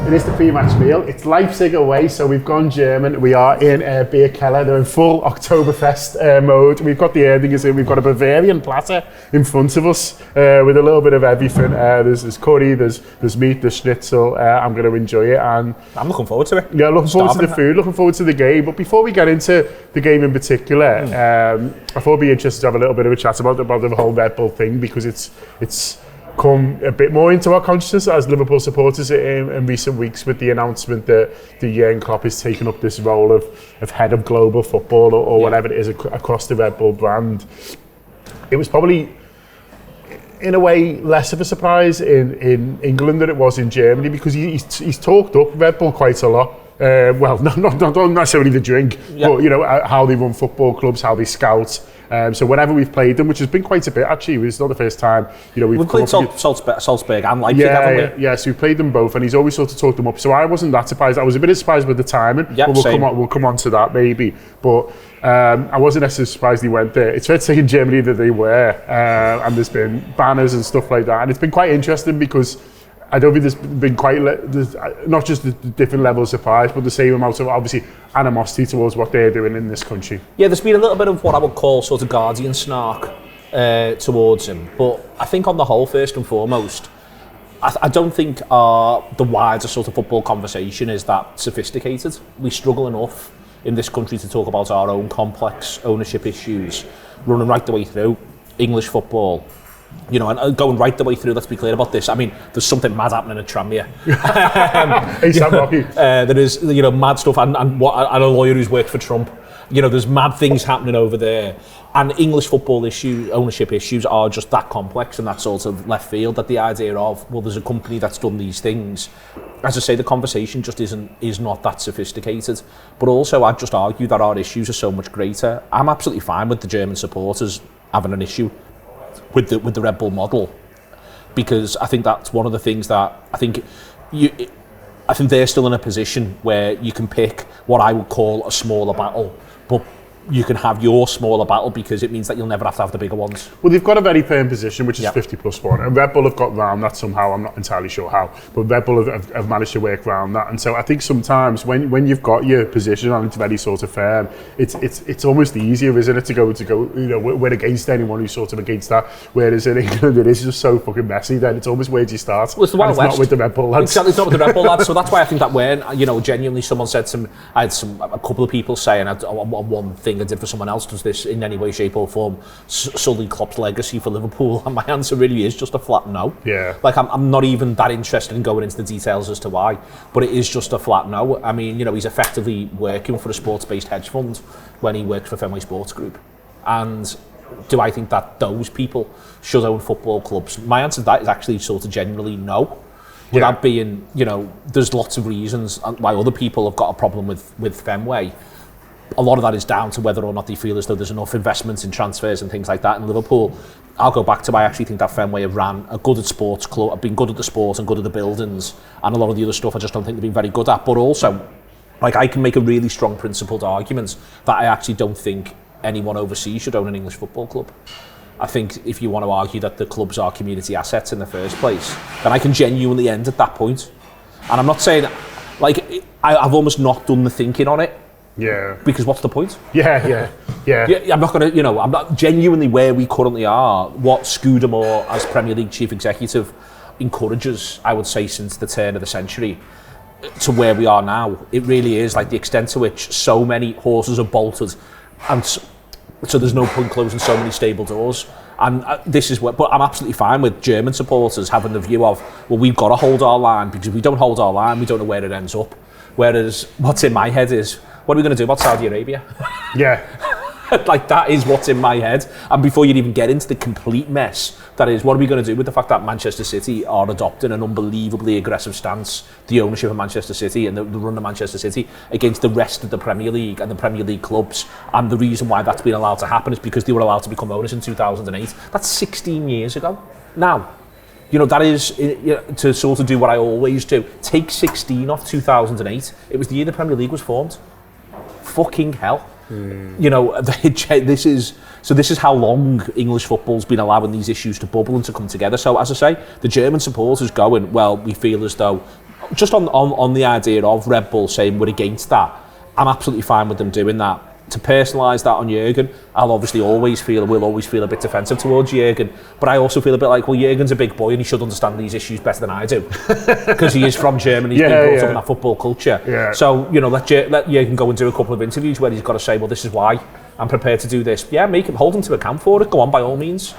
It is the pre-match meal. It's Leipzig away, so we've gone German. We are in Bierkeller. They're in full Oktoberfest mode. We've got the Erdingers in. We've got a Bavarian platter in front of us with a little bit of everything. There's curry, there's meat, there's schnitzel. I'm going to enjoy it. And I'm looking forward to it. Yeah, looking forward to the food, looking forward to the game. But before we get into the game in particular, I thought it'd be interesting to have a little bit of a chat about the whole Red Bull thing, because it's come a bit more into our consciousness as Liverpool supporters in recent weeks, with the announcement that Jurgen Klopp has taken up this role of head of global football or whatever it is across the Red Bull brand. It was probably, in a way, less of a surprise in England than it was in Germany, because he's talked up Red Bull quite a lot. Well, not necessarily the drink, but you know how they run football clubs, how they scout. So whenever we've played them, which has been quite a bit actually, it's not the first time. You know, we've played Salzburg and Leipzig, haven't we? Yeah, so we played them both, and he's always sort of talked them up. So I wasn't that surprised. I was a bit surprised with the timing, but we'll come on to that maybe. But I wasn't necessarily surprised he went there. It's fair to say in Germany that they were, and there's been banners and stuff like that, and it's been quite interesting because I don't think there's been there's not just the different levels of surprise, but the same amount of, obviously, animosity towards what they're doing in this country. Yeah, there's been a little bit of what I would call sort of Guardian snark towards him. But I think on the whole, first and foremost, I don't think the wider sort of football conversation is that sophisticated. We struggle enough in this country to talk about our own complex ownership issues, running right the way through English football. You know, and going right the way through, let's be clear about this. I mean, there's something mad happening at Tranmere. There is, you know, mad stuff, and a lawyer who's worked for Trump. You know, there's mad things happening over there. And English football ownership issues are just that complex and that sort of left field, that the idea of, well, there's a company that's done these things. As I say, the conversation just is not that sophisticated. But also, I'd just argue that our issues are so much greater. I'm absolutely fine with the German supporters having an issue with the Red Bull model, because I think that's one of the things that I think they're still in a position where you can pick what I would call a smaller battle, but you can have your smaller battle because it means that you'll never have to have the bigger ones. Well, they've got a very firm position, which is 50+1, and Red Bull have got round that somehow. I'm not entirely sure how, but Red Bull have managed to work around that. And so I think sometimes when you've got your position and it's very sort of firm, it's almost easier, isn't it, to go you know, win against anyone who's sort of against that. Whereas in England it is just so fucking messy. Then it's almost where do you start? Well, it's the Wild West. Not with the Red Bull lads. Exactly, it's not with the Red Bull lads. So that's why I think that when, you know, genuinely someone said to me, I had a couple of people saying one thing I did for someone else, does this in any way, shape or form sully Klopp's legacy for Liverpool? And my answer really is just a flat no. Yeah. Like, I'm not even that interested in going into the details as to why, but it is just a flat no. I mean, you know, he's effectively working for a sports-based hedge fund when he works for Fenway Sports Group. And do I think that those people should own football clubs? My answer to that is actually sort of generally no. Without being, you know, there's lots of reasons why other people have got a problem with Fenway. A lot of that is down to whether or not they feel as though there's enough investments in transfers and things like that in Liverpool. I'll go back to, I actually think that Fenway have ran a good at sports club, have been good at the sport and good at the buildings, and a lot of the other stuff I just don't think they've been very good at. But also, like, I can make a really strong principled argument that I actually don't think anyone overseas should own an English football club. I think if you want to argue that the clubs are community assets in the first place, then I can genuinely end at that point. And I'm not saying, like, I've almost not done the thinking on it. Yeah. Because what's the point? Yeah. I'm not going to, you know, I'm not genuinely where we currently are. What Scudamore as Premier League chief executive encourages, I would say, since the turn of the century to where we are now. It really is like the extent to which so many horses are bolted, and so there's no point closing so many stable doors. And this is what, but I'm absolutely fine with German supporters having the view of, well, we've got to hold our line, because if we don't hold our line, we don't know where it ends up. Whereas what's in my head is, what are we going to do about Saudi Arabia? Yeah. Like, that is what's in my head. And before you even get into the complete mess, that is, what are we going to do with the fact that Manchester City are adopting an unbelievably aggressive stance, the ownership of Manchester City and the run of Manchester City, against the rest of the Premier League and the Premier League clubs? And the reason why that's been allowed to happen is because they were allowed to become owners in 2008. That's 16 years ago. Now, you know, that is, to sort of do what I always do, take 16 off 2008. It was the year the Premier League was formed. Fucking hell. You know, this is how long English football's been allowing these issues to bubble and to come together. So, as I say, the German supporters going, well, we feel as though just on the idea of Red Bull saying we're against that, I'm absolutely fine with them doing that. To personalise that on Jurgen, we'll always feel a bit defensive towards Jurgen, but I also feel a bit like, well, Jurgen's a big boy and he should understand these issues better than I do, because he is from Germany, he's been brought up in that football culture. Yeah. So, you know, let Jurgen go and do a couple of interviews where he's got to say, well, this is why I'm prepared to do this. Yeah, hold him to account for it, go on by all means.